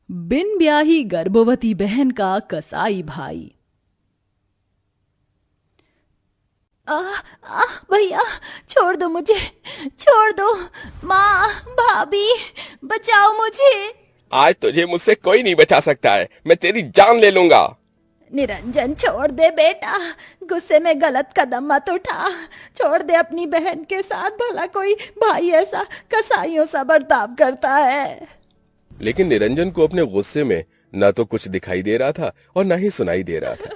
बिन ब्याही गर्भवती बहन का कसाई भाई। भैया, छोड़ दो मुझे, छोड़ दो। माँ, भाभी, बचाओ मुझे। आज तुझे मुझसे कोई नहीं बचा सकता है, मैं तेरी जान ले लूंगा। निरंजन, छोड़ दे बेटा, गुस्से में गलत कदम मत उठा। छोड़ दे अपनी बहन के साथ, भला कोई भाई ऐसा कसाईयों सा बर्ताव करता है। लेकिन निरंजन को अपने गुस्से में न तो कुछ दिखाई दे रहा था और न ही सुनाई दे रहा था।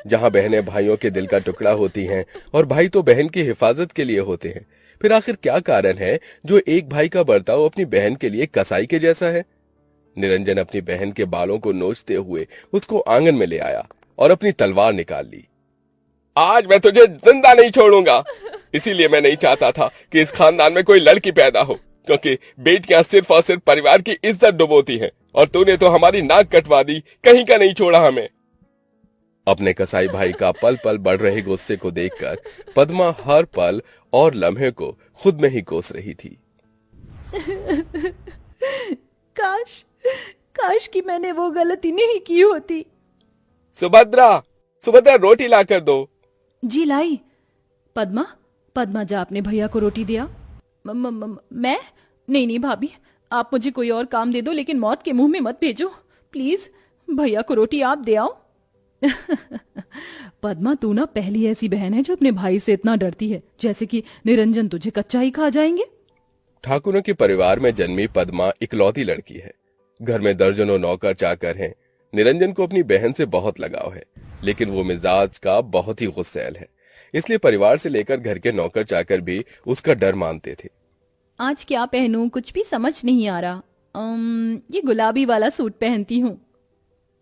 जहां बहनें भाइयों के दिल का टुकड़ा होती हैं और भाई तो बहन की हिफाजत के लिए होते हैं, फिर आखिर क्या कारण है जो एक भाई का बर्ताव अपनी बहन के लिए कसाई के जैसा है। निरंजन अपनी बहन के बालों को नोचते हुए उसको आंगन में ले आया और अपनी तलवार निकाल ली। आज मैं तुझे जिंदा नहीं छोड़ूंगा। इसीलिए मैं नहीं चाहता था कि इस खानदान में कोई लड़की पैदा हो, क्योंकि बेटियां सिर्फ और सिर्फ परिवार की इज्जत डुबोती हैं, और तूने तो हमारी नाक कटवा दी, कहीं का नहीं छोड़ा हमें। अपने कसाई भाई का पल पल बढ़ रहे गुस्से को देखकर पद्मा हर पल और लम्हे को खुद में ही कोस रही थी। काश काश कि मैंने वो गलती नहीं की होती। सुभद्रा, सुभद्रा, रोटी ला कर दो। जी लाई। पद्मा, पद्मा जा अपने भैया को रोटी दिया। मैं नहीं भाभी, आप मुझे कोई और काम दे दो, लेकिन मौत के मुंह में मत भेजो प्लीज। भैया को रोटी आप दे आओ। पद्मा, तू ना पहली ऐसी बहन है जो अपने भाई से इतना डरती है, जैसे कि निरंजन तुझे कच्चा ही खा जाएंगे। ठाकुरों के परिवार में जन्मी पद्मा इकलौती लड़की है। घर में दर्जनों नौकर चाकर हैं। निरंजन को अपनी बहन से बहुत लगाव है, लेकिन वो मिजाज का बहुत ही गुस्सैल है, इसलिए परिवार से लेकर घर के नौकर चाकर भी उसका डर मानते थे। आज क्या पहनूं, कुछ भी समझ नहीं आ रहा। ये गुलाबी वाला सूट पहनती हूँ।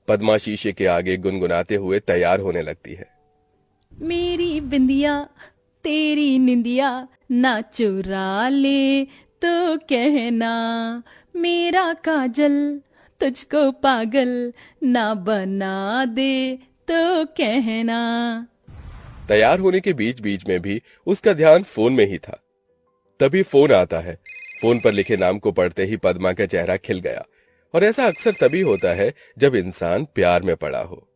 पद्मा शीशे के आगे गुनगुनाते हुए तैयार होने लगती है। मेरी बिंदिया तेरी निंदिया ना चुरा ले तो कहना, मेरा काजल तुझको पागल ना बना दे तो कहना। तैयार होने के बीच बीच में भी उसका ध्यान फोन में ही था। तभी फोन आता है। फोन पर लिखे नाम को पढ़ते ही पद्मा का चेहरा खिल गया, और ऐसा अक्सर तभी होता है जब इंसान प्यार में पड़ा हो।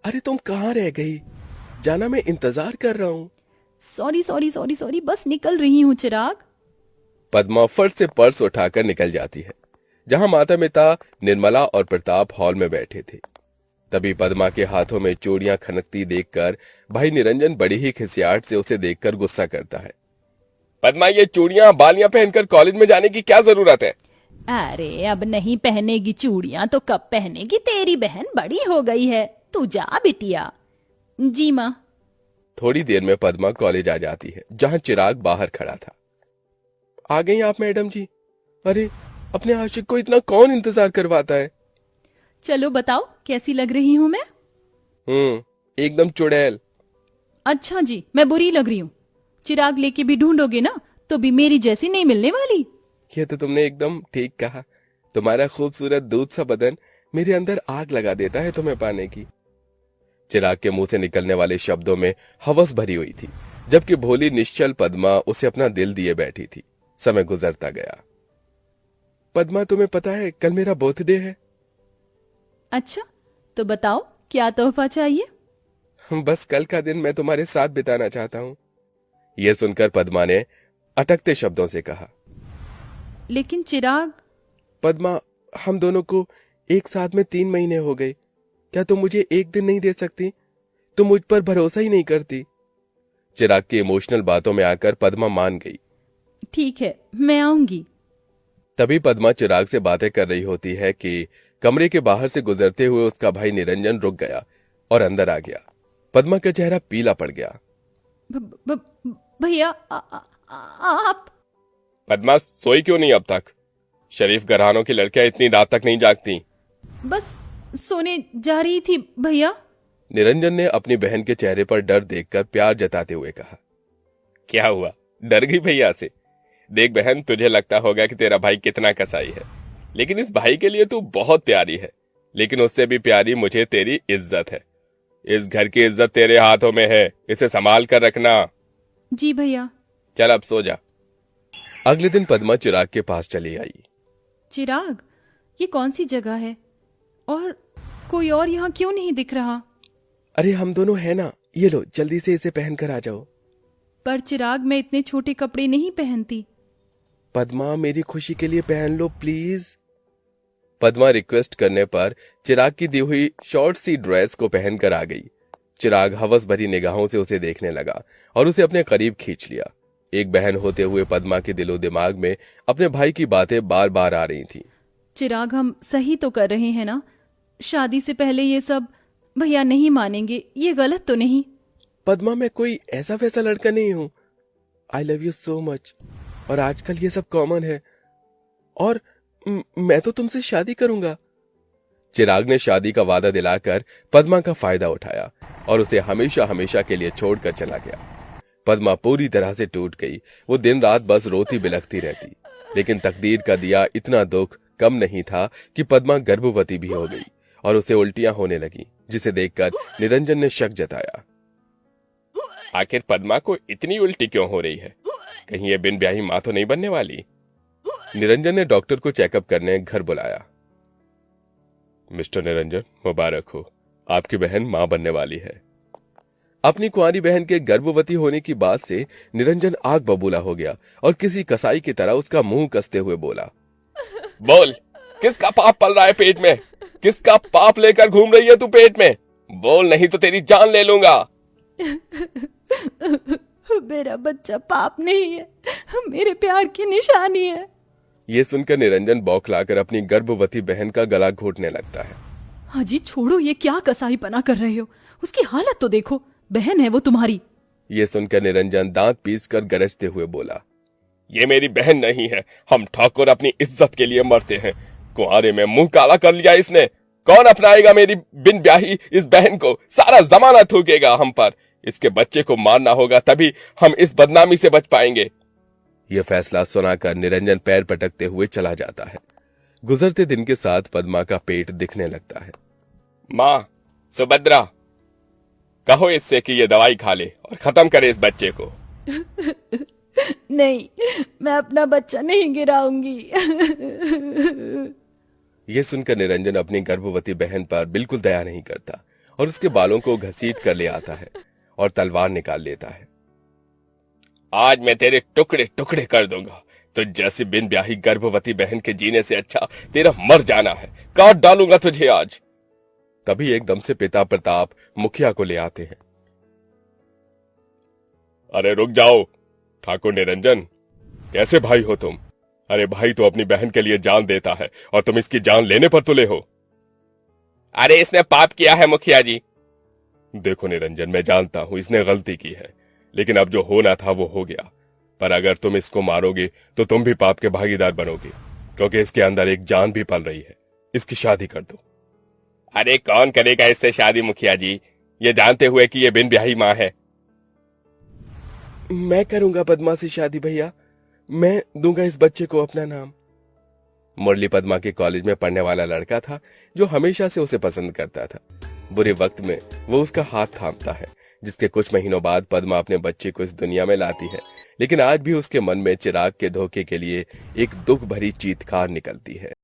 अरे तुम कहाँ रह गई? जाना, मैं इंतजार कर रहा हूँ। सॉरी सॉरी सॉरी सॉरी, बस निकल रही हूँ चिराग। पद्मा फट से पर्स उठाकर निकल जाती है, जहां माता पिता निर्मला और प्रताप हॉल में बैठे थे। तभी पद्मा के हाथों में चूड़ियां खनकती देखकर भाई निरंजन बड़ी ही खिसियाहट से उसे देखकर गुस्सा करता है। पद्मा, ये चूड़ियां बालियां पहनकर कॉलेज में जाने की क्या जरूरत है? अरे अब नहीं पहनेगी चूड़ियां तो कब पहनेगी? तेरी बहन बड़ी हो गई है, तू जा बिटिया। जी माँ। थोड़ी देर में पद्मा कॉलेज आ जाती है, जहां चिराग बाहर खड़ा था। आ गई आप मैडम जी? अरे, अपने आशिक को इतना कौन इंतजार करवाता है? चलो बताओ, कैसी लग रही हूँ मैं? एकदम चुड़ैल। अच्छा जी, मैं बुरी लग रही हूँ? चिराग लेके भी ढूंढोगे ना तो भी मेरी जैसी नहीं मिलने वाली। ये तो तुमने एकदम ठीक कहा। तुम्हारा खूबसूरत दूध सा बदन मेरे अंदर आग लगा देता है तुम्हें पाने की। चिराग के मुंह से निकलने वाले शब्दों में हवस भरी हुई थी, जबकि भोली निश्चल पद्मा उसे अपना दिल दिए बैठी थी। समय गुजरता गया। पद्मा, तुम्हें पता है कल मेरा बर्थडे है? अच्छा, तो बताओ क्या तोहफा चाहिए? बस कल का दिन मैं तुम्हारे साथ बिताना चाहता हूँ। यह सुनकर पद्मा ने अटकते शब्दों से कहा। लेकिन चिराग। पद्मा, हम दोनों को एक साथ में 3 महीने हो गए। क्या तुम मुझे एक दिन नहीं दे सकती? तुम मुझ पर भरोसा ही नहीं करती। चिराग की इमोशनल बातों में आकर पद्मा मान गई। ठीक है, मैं आऊंगी। तभी पद्मा चिराग से बातें कर रही होती है कि कमरे के बाहर से गुजरते हुए उसका भाई निरंजन रुक गया और अंदर आ गया। पद्मा का चेहरा पीला पड़ गया। भैया, आप? पद्मा, सोई क्यों नहीं अब तक? शरीफ घरानों की लड़कियां इतनी रात तक नहीं जागती। बस सोने जा रही थी भैया। निरंजन ने अपनी बहन के चेहरे पर डर देखकर प्यार जताते हुए कहा। क्या हुआ, डर गई भैया से? देख बहन, तुझे लगता होगा कि तेरा भाई कितना कसाई है, लेकिन इस भाई के लिए तू बहुत प्यारी है। लेकिन उससे भी प्यारी मुझे तेरी इज्जत है। इस घर की इज्जत तेरे हाथों में है, इसे संभाल कर रखना। जी भैया। चल अब सो जा। अगले दिन पद्मा चिराग के पास चली आई। चिराग, ये कौन सी जगह है और कोई और यहाँ क्यों नहीं दिख रहा? अरे हम दोनों है ना, ये लो जल्दी से इसे पहन कर आ जाओ। पर चिराग, मैं इतने छोटे कपड़े नहीं पहनती। पद्मा मेरी खुशी के लिए पहन लो प्लीज। पद्मा रिक्वेस्ट करने पर चिराग की दी हुई शॉर्ट सी ड्रेस को पहनकर आ गई। चिराग हवस भरी निगाहों से उसे देखने लगा और उसे अपने करीब खींच लिया। एक बहन होते हुए पद्मा के दिलो दिमाग में अपने भाई की बातें बार बार आ रही थी। चिराग, हम सही तो कर रहे हैं ना? शादी से पहले ये सब भैया नहीं मानेंगे, ये गलत तो नहीं? पद्मा मैं कोई ऐसा वैसा लड़का नहीं हूं। I love you so much. और आजकल ये सब कॉमन है और मैं तो तुमसे शादी करूंगा। चिराग ने शादी का वादा दिलाकर पद्मा का फायदा उठाया और उसे हमेशा हमेशा के लिए छोड़कर चला गया। पद्मा पूरी तरह से टूट गई। वो दिन रात बस रोती बिलखती रहती। लेकिन तकदीर का दिया इतना दुख कम नहीं था कि पद्मा गर्भवती भी हो गई और उसे उल्टियां होने लगी, जिसे देखकर निरंजन ने शक जताया। आखिर पद्मा को इतनी उल्टी क्यों हो रही है? कहीं ये बिन ब्याही मां तो नहीं बनने वाली? निरंजन ने डॉक्टर को चेकअप करने घर बुलाया। मिस्टर निरंजन, मुबारक हो, आपकी बहन मां बनने वाली है। अपनी कुंवारी बहन के गर्भवती होने की बात से निरंजन आग बबूला हो गया और किसी कसाई की तरह उसका मुंह कसते हुए बोला, बोल, किसका पाप पल रहा है पेट में? किसका पाप लेकर घूम रही है तू पेट में? बोल, नहीं तो तेरी जान ले लूंगा। मेरा बच्चा पाप नहीं है, मेरे प्यार की निशानी है। ये सुनकर निरंजन बौखलाकर अपनी गर्भवती बहन का गला घोटने लगता है। हाजी छोड़ो, ये क्या कसाईपना कर रहे हो? उसकी हालत तो देखो, बहन है वो तुम्हारी। ये सुनकर निरंजन दांत पीसकर गरजते हुए बोला, ये मेरी बहन नहीं है। हम ठाकुर अपनी इज्जत के लिए मरते हैं। कुंवारे में मुंह काला कर लिया इसने। कौन अपनाएगा मेरी बिन ब्याही इस बहन को? सारा जमाना थूकेगा हम पर। इसके बच्चे को मारना होगा, तभी हम इस बदनामी से बच पाएंगे। यह फैसला सुनाकर निरंजन पैर पटकते हुए चला जाता है। गुजरते दिन के साथ पद्मा का पेट दिखने लगता है। मां सुभद्रा, कहो इससे कि ये दवाई खा ले और खत्म करे इस बच्चे को। नहीं, मैं अपना बच्चा नहीं गिराऊंगी। यह सुनकर निरंजन अपनी गर्भवती बहन पर बिल्कुल दया नहीं करता और उसके बालों को घसीट कर ले आता है और तलवार निकाल लेता है। आज मैं तेरे टुकड़े टुकड़े कर दूंगा। तो जैसी बिन ब्याही गर्भवती बहन के जीने से अच्छा तेरा मर जाना है। काट डालूंगा तुझे आज। तभी एकदम से पिता प्रताप मुखिया को ले आते हैं। अरे रुक जाओ ठाकुर निरंजन, कैसे भाई हो तुम? अरे भाई तो अपनी बहन के लिए जान देता है और तुम इसकी जान लेने पर तुले हो। अरे इसने पाप किया है मुखिया जी। देखो निरंजन, मैं जानता हूं इसने गलती की है, लेकिन अब जो होना था वो हो गया। पर अगर तुम इसको मारोगे तो तुम भी पाप के भागीदार बनोगे, क्योंकि इसके अंदर एक जान भी पल रही है। इसकी शादी कर दो। अरे कौन करेगा इससे शादी मुखिया जी, ये जानते हुए कि ये बिन ब्याही मां है। मैं करूंगा पद्मा से शादी भैया। मैं दूंगा इस बच्चे को अपना नाम। मुरली पद्मा के कॉलेज में पढ़ने वाला लड़का था जो हमेशा से उसे पसंद करता था। बुरे वक्त में वो उसका हाथ थामता है, जिसके कुछ महीनों बाद पद्मा अपने बच्चे को इस दुनिया में लाती है। लेकिन आज भी उसके मन में चिराग के धोखे के लिए एक दुख भरी चीत्कार निकलती है।